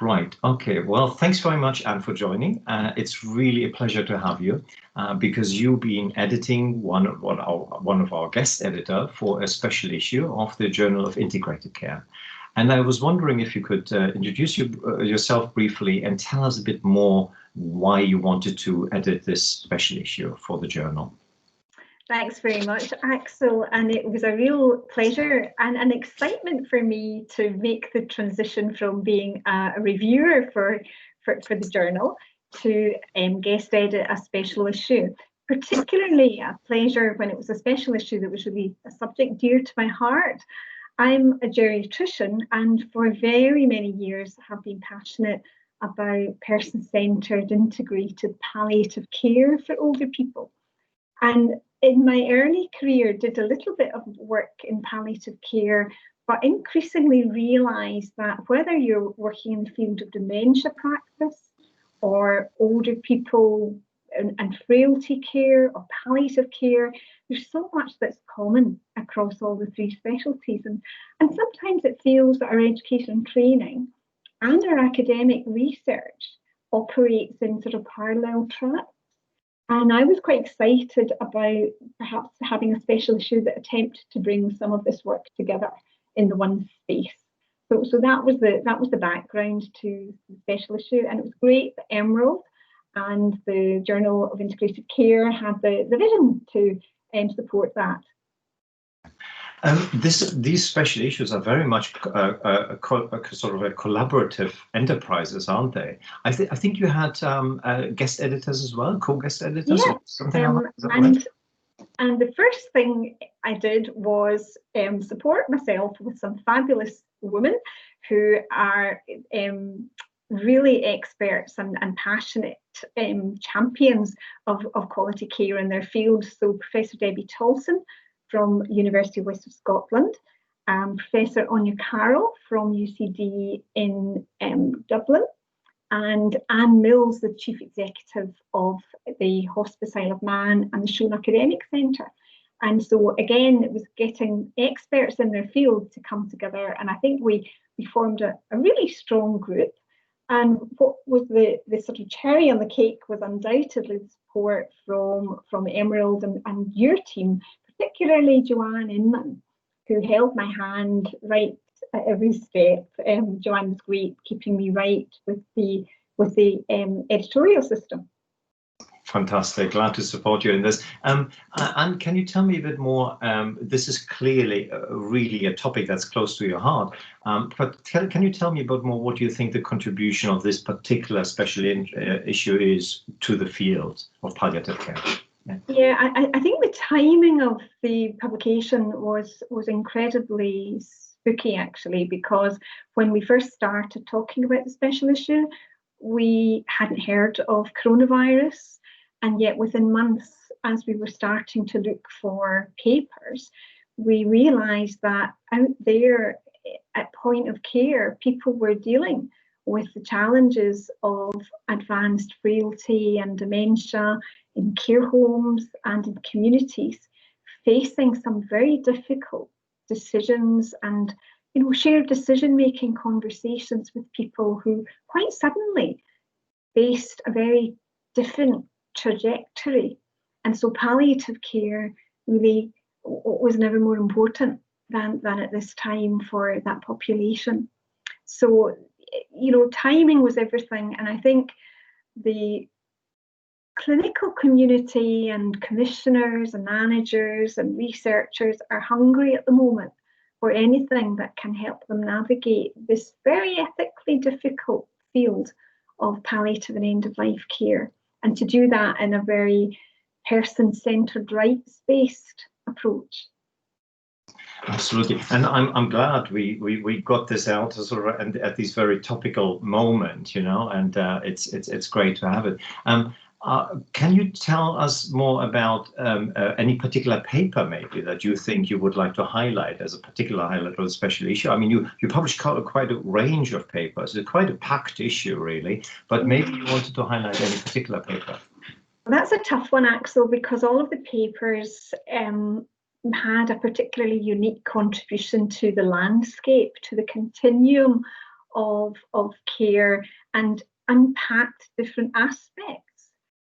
Right. Okay. Well, thanks very much, Anne, for joining. It's really a pleasure to have you because you've been editing one of our guest editor for a special issue of the Journal of Integrated Care. And I was wondering if you could introduce yourself briefly and tell us a bit more why you wanted to edit this special issue for the journal. Thanks very much, Axel, and it was a real pleasure and an excitement for me to make the transition from being a reviewer for the journal to guest edit a special issue. Particularly a pleasure when it was a special issue that was really a subject dear to my heart. I'm a geriatrician and for very many years have been passionate about person-centred integrated palliative care for older people. And in my early career, did a little bit of work in palliative care, but increasingly realised that whether you're working in the field of dementia practice or older people and frailty care or palliative care, there's so much that's common across all the three specialties. And sometimes it feels that our education and training and our academic research operates in sort of parallel tracks. And I was quite excited about perhaps having a special issue that attempted to bring some of this work together in the one space. So that was the background to the special issue, and it was great that Emerald and the Journal of Integrated Care had the vision to support that. These special issues are very much sort of a collaborative enterprises, aren't they? I think you had guest editors as well, co-guest editors, yeah. or something like that. And the first thing I did was support myself with some fabulous women who are really experts and passionate champions of quality care in their field. So Professor Debbie Tolson from University of West of Scotland, Professor Anya Carroll from UCD in Dublin, and Anne Mills, the Chief Executive of the Hospice Isle of Man and the Shoan Academic Centre. And so again, it was getting experts in their field to come together, and I think we formed a really strong group. And what was the sort of cherry on the cake was undoubtedly the support from Emerald and your team, particularly Joanne Inman, who held my hand right at every step. Joanne was great, keeping me right with the editorial system. Fantastic, glad to support you in this. And can you tell me a bit more? This is clearly really a topic that's close to your heart. But can you tell me a bit more what you think the contribution of this particular special issue is to the field of palliative care? Yeah, I think the timing of the publication was incredibly spooky, actually, because when we first started talking about the special issue, we hadn't heard of coronavirus. And yet within months, as we were starting to look for papers, we realised that out there at point of care, people were dealing with the challenges of advanced frailty and dementia in care homes and in communities, facing some very difficult decisions and shared decision-making conversations with people who quite suddenly faced a very different trajectory. And so palliative care really was never more important than at this time for that population. So, timing was everything. And I think the clinical community and commissioners and managers and researchers are hungry at the moment for anything that can help them navigate this very ethically difficult field of palliative and end-of-life care, and to do that in a very person-centred, rights-based approach. Absolutely, and I'm glad we got this out sort of and at this very topical moment, and it's great to have it. Can you tell us more about any particular paper maybe that you think you would like to highlight as a particular highlight or a special issue? I mean, you published quite a range of papers. It's quite a packed issue, really, but maybe you wanted to highlight any particular paper. Well, that's a tough one, Axel, because all of the papers had a particularly unique contribution to the landscape, to the continuum of care and unpacked different aspects.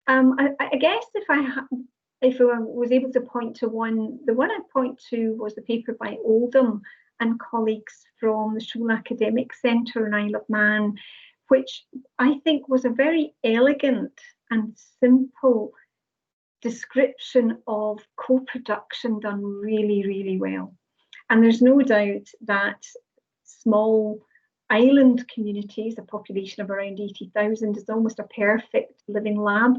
I guess if I was able to point to one, the one I'd point to was the paper by Oldham and colleagues from the Schule Academic Centre in Isle of Man, which I think was a very elegant and simple description of co-production done really, really well. And there's no doubt that small island communities, a population of around 80,000, is almost a perfect living lab,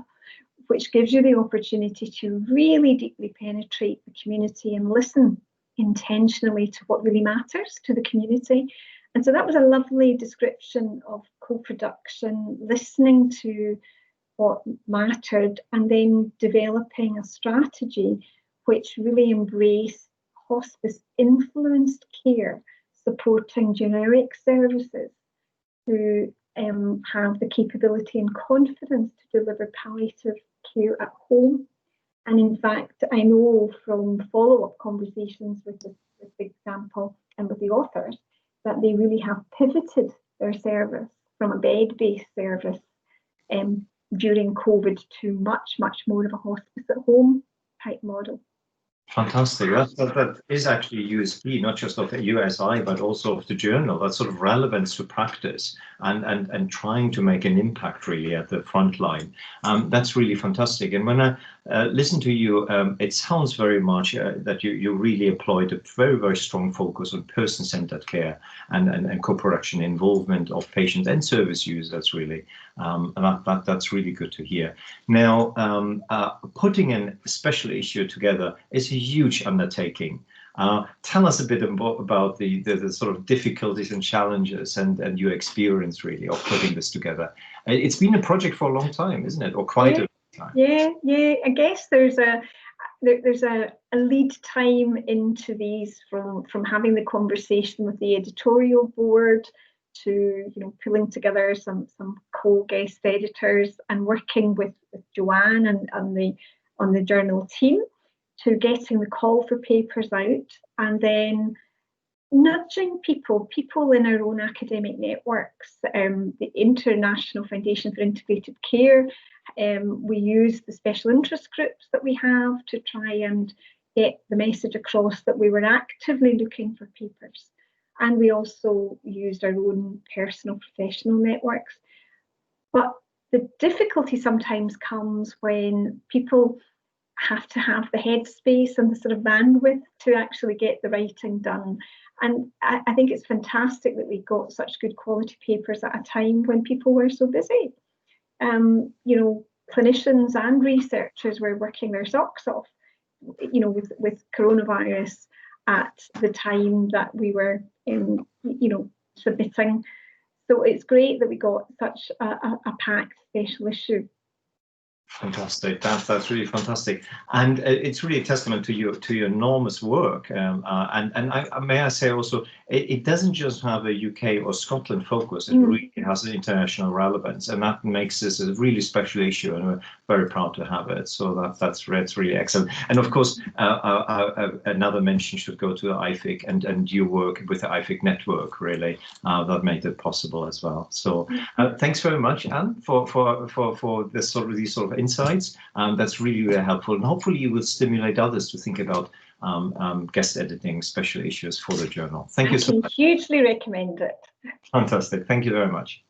which gives you the opportunity to really deeply penetrate the community and listen intentionally to what really matters to the community. And so that was a lovely description of co-production, listening to what mattered, and then developing a strategy which really embraced hospice influenced care, supporting generic services to have the capability and confidence to deliver palliative care at home. And in fact, I know from follow-up conversations with the example and with the authors that they really have pivoted their service from a bed-based service during COVID to much more of a hospice at home type model. Fantastic. That is actually a USP, not just of the USI, but also of the journal, that sort of relevance to practice and trying to make an impact really at the front line. That's really fantastic. And when I listen to you, it sounds very much that you really employed a very strong focus on person-centered care and co-production involvement of patients and service users really. And that's really good to hear. Now, putting a special issue together is a huge undertaking. Tell us a bit about the sort of difficulties and challenges and your experience really of putting this together. It's been a project for a long time, isn't it? Or quite a long time. Yeah. I guess there's a lead time into these from having the conversation with the editorial board to pulling together some co-guest editors and working with Joanne and on the journal team, to getting the call for papers out, and then nudging people in our own academic networks, the International Foundation for Integrated Care. We use the special interest groups that we have to try and get the message across that we were actively looking for papers. And we also used our own personal professional networks. But the difficulty sometimes comes when people have to have the headspace and the sort of bandwidth to actually get the writing done. And I think it's fantastic that we got such good quality papers at a time when people were so busy. Clinicians and researchers were working their socks off, with coronavirus at the time that we were, submitting. So it's great that we got such a packed special issue. Fantastic. That's really fantastic, and it's really a testament to your enormous work. And may I say also, it doesn't just have a UK or Scotland focus. It really has an international relevance, and that makes this a really special issue. And we're very proud to have it. So that's really excellent. And of course, another mention should go to the IFIC and your work with the IFIC network. Really, that made it possible as well. So thanks very much, Anne, for these sort of insights. That's really helpful, and hopefully you will stimulate others to think about guest editing special issues for the journal. Thank you so much. I hugely recommend it. Fantastic. Thank you very much.